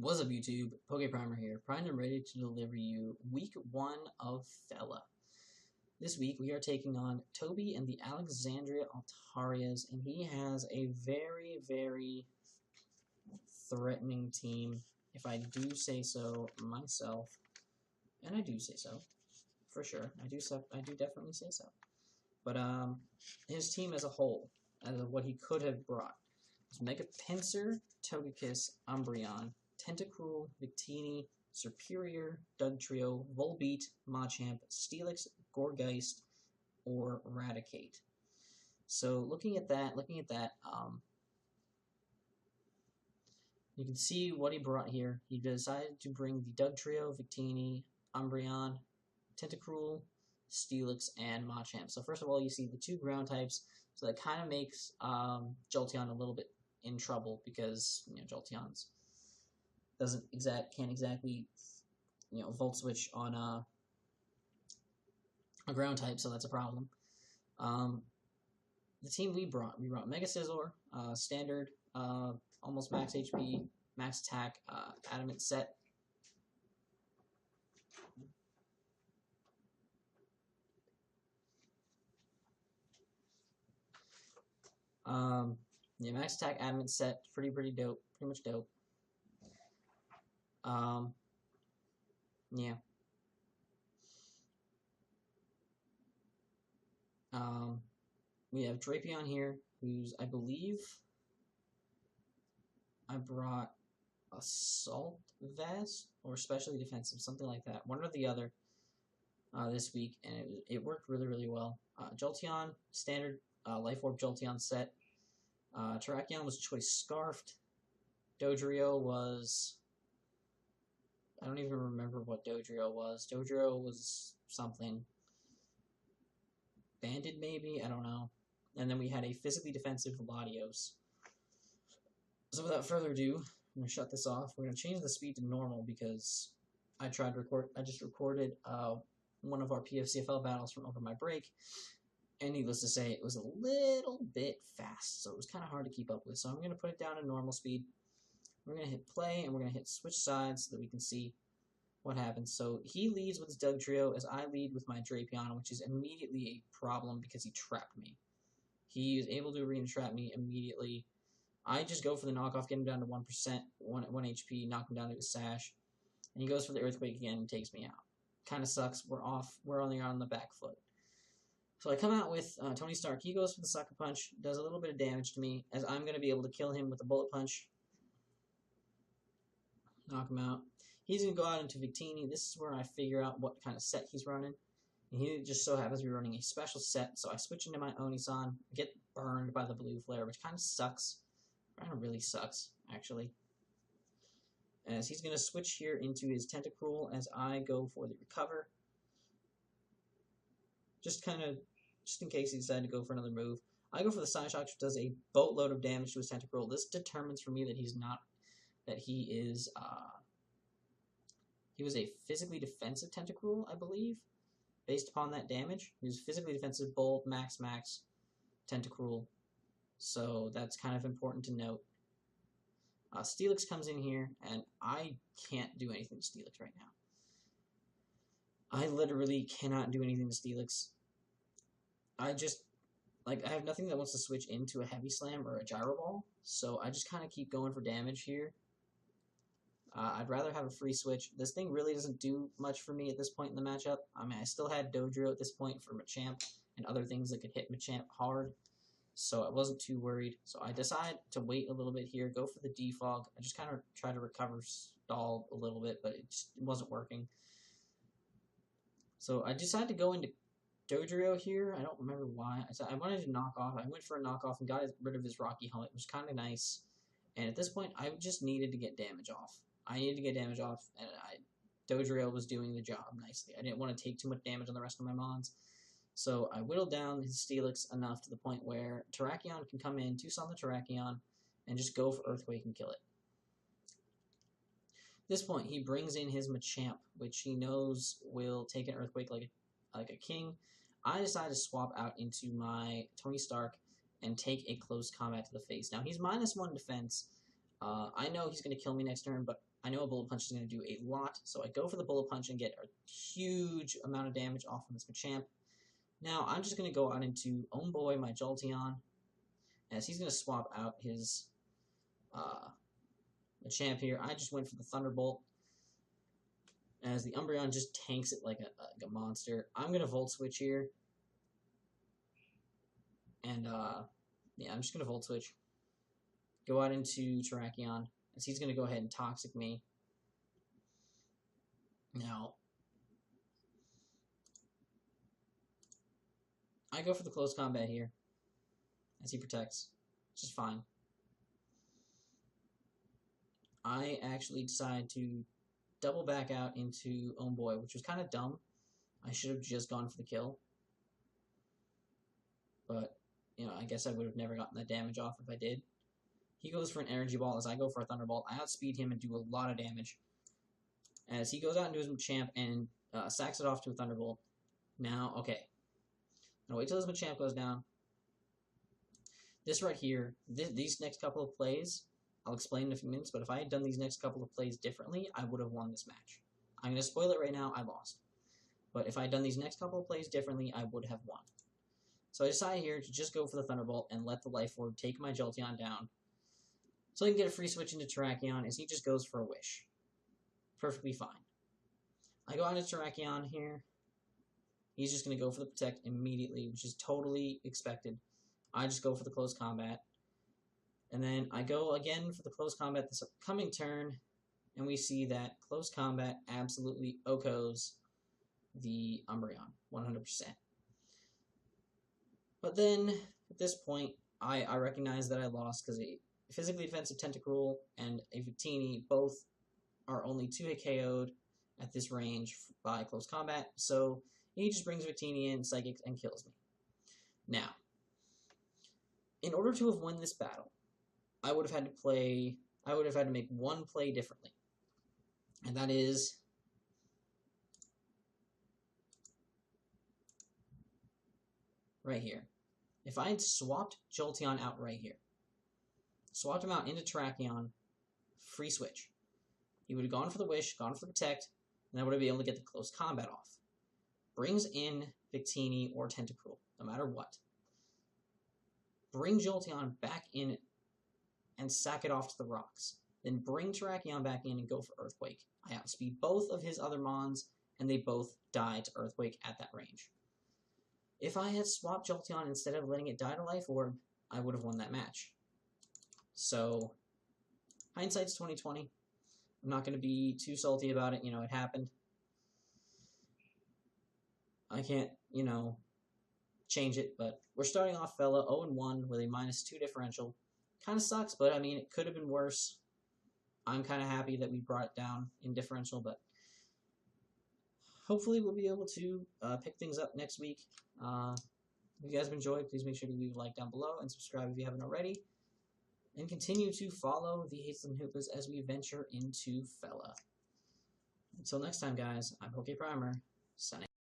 What's up, YouTube? PokePrimer here, primed and ready to deliver you week 1 of Fella. This week we are taking on Tobi and the Alexandria Altarias, and he has a very, very threatening team, if I do say so myself. And I do say so, for sure. I do definitely say so. But his team as a whole, as of what he could have brought, was Mega Pinsir, Togekiss, Umbreon, Tentacruel, Victini, Serperior, Dugtrio, Volbeat, Machamp, Steelix, Gourgeist, or Raticate. So looking at that, you can see what he brought here. He decided to bring the Dugtrio, Victini, Umbreon, Tentacruel, Steelix, and Machamp. So first of all, you see the two ground types, so that kind of makes Jolteon a little bit in trouble because Jolteon's can't exactly Volt Switch on a ground type, so that's a problem. The team we brought Mega Scizor, standard, almost max HP, max attack, adamant set. Yeah, max attack, adamant set, pretty dope, pretty much dope. Yeah. We have Drapion here, who's, I believe, I brought Assault Vest, or Specially Defensive, something like that, one or the other, this week, and it worked really well. Jolteon, standard Life Orb Jolteon set. Terrakion was Choice Scarfed. Dodrio was... I don't even remember what Dodrio was. Dodrio was something. Banded, maybe? I don't know. And then we had a physically defensive Latios. So without further ado, I'm going to shut this off. We're going to change the speed to normal because I just recorded one of our PFCFL battles from over my break. And needless to say, it was a little bit fast, so it was kind of hard to keep up with. So I'm going to put it down to normal speed. We're going to hit play, and we're going to hit switch sides so that we can see what happens. So he leads with his Dugtrio as I lead with my Drapion, which is immediately a problem because he trapped me. He is able to arena trap me immediately. I just go for the knockoff, get him down to 1%, 1 HP, knock him down to his sash, and he goes for the Earthquake again and takes me out. Kind of sucks. We're off. We're only on the back foot. So I come out with Tony Stark. He goes for the Sucker Punch, does a little bit of damage to me, as I'm going to be able to kill him with a Bullet Punch. Knock him out. He's going to go out into Victini. This is where I figure out what kind of set he's running. And he just so happens to be running a special set, so I switch into my Onisan, get burned by the Blue Flare, which kind of sucks. Kind of really sucks, actually. As he's going to switch here into his Tentacruel as I go for the Recover. Just in case he decided to go for another move. I go for the Psyshock, which does a boatload of damage to his Tentacruel. This determines for me that he was a physically defensive Tentacruel, I believe, based upon that damage. He was physically defensive, Bolt, Max, Tentacruel. So that's kind of important to note. Steelix comes in here, and I can't do anything to Steelix right now. I literally cannot do anything to Steelix. I have nothing that wants to switch into a Heavy Slam or a Gyro Ball, so I just kind of keep going for damage here. I'd rather have a free switch. This thing really doesn't do much for me at this point in the matchup. I mean, I still had Dodrio at this point for Machamp and other things that could hit Machamp hard, so I wasn't too worried. So I decide to wait a little bit here, go for the Defog. I just kind of try to recover stall a little bit, but it wasn't working. So I decided to go into Dodrio here. I don't remember why. I wanted to knock off. I went for a knockoff and got rid of his Rocky Helmet, which was kind of nice. And at this point, I just needed to get damage off. And Dodrio was doing the job nicely. I didn't want to take too much damage on the rest of my mons. So I whittled down his Steelix enough to the point where Terrakion can come in, Tucson the Terrakion, and just go for Earthquake and kill it. At this point, he brings in his Machamp, which he knows will take an Earthquake like a king. I decide to swap out into my Tony Stark and take a close combat to the face. Now, he's -1 defense. I know he's going to kill me next turn, but I know a Bullet Punch is going to do a lot, so I go for the Bullet Punch and get a huge amount of damage off of this Machamp. Now, I'm just going to go out into Own Boy, my Jolteon, as he's going to swap out his Machamp here. I just went for the Thunderbolt, as the Umbreon just tanks it like a monster. I'm going to Volt Switch here, and yeah, I'm just going to Volt Switch. Go out into Terrakion, as he's going to go ahead and Toxic me. Now, I go for the Close Combat here, as he protects, which is fine. I actually decide to double back out into Own Boy, which was kind of dumb. I should have just gone for the kill. But, you know, I guess I would have never gotten that damage off if I did. He goes for an Energy Ball as I go for a Thunderbolt. I outspeed him and do a lot of damage. As he goes out into his Machamp and sacks it off to a Thunderbolt. Now, okay. I'm going to wait till his Machamp goes down. This right here, these next couple of plays, I'll explain in a few minutes, but if I had done these next couple of plays differently, I would have won this match. I'm going to spoil it right now, I lost. But if I had done these next couple of plays differently, I would have won. So I decide here to just go for the Thunderbolt and let the Life Orb take my Jolteon down. So I can get a free switch into Terrakion as he just goes for a Wish. Perfectly fine. I go out into Terrakion here. He's just going to go for the Protect immediately, which is totally expected. I just go for the Close Combat. And then I go again for the Close Combat this upcoming turn, and we see that Close Combat absolutely OHKOs the Umbreon, 100%. But then, at this point, I recognize that I lost because a Physically Defensive Tentacruel and a Victini both are only 2-hit KO'd at this range by Close Combat, so he just brings Victini in, Psychic, and kills me. Now, in order to have won this battle, I would have had to make one play differently. And that is right here. If I had swapped Jolteon out right here, swapped him out into Terrakion, free switch, he would have gone for the Wish, gone for the Protect, and I would have been able to get the Close Combat off. Brings in Victini or Tentacruel, no matter what. Bring Jolteon back in and sack it off to the rocks. Then bring Terrakion back in and go for Earthquake. I outspeed both of his other Mons, and they both die to Earthquake at that range. If I had swapped Jolteon instead of letting it die to Life Orb, I would have won that match. So, hindsight's 20/20. I'm not going to be too salty about it. You know, it happened. I can't, you know, change it, but we're starting off Fella 0-1 with a -2 differential. Kind of sucks, but I mean, it could have been worse. I'm kind of happy that we brought it down in differential, but hopefully we'll be able to pick things up next week. If you guys have enjoyed, please make sure to leave a like down below and subscribe if you haven't already. And continue to follow the Hazleton Hoopas as we venture into Fella. Until next time, guys, I'm PokePrimer, signing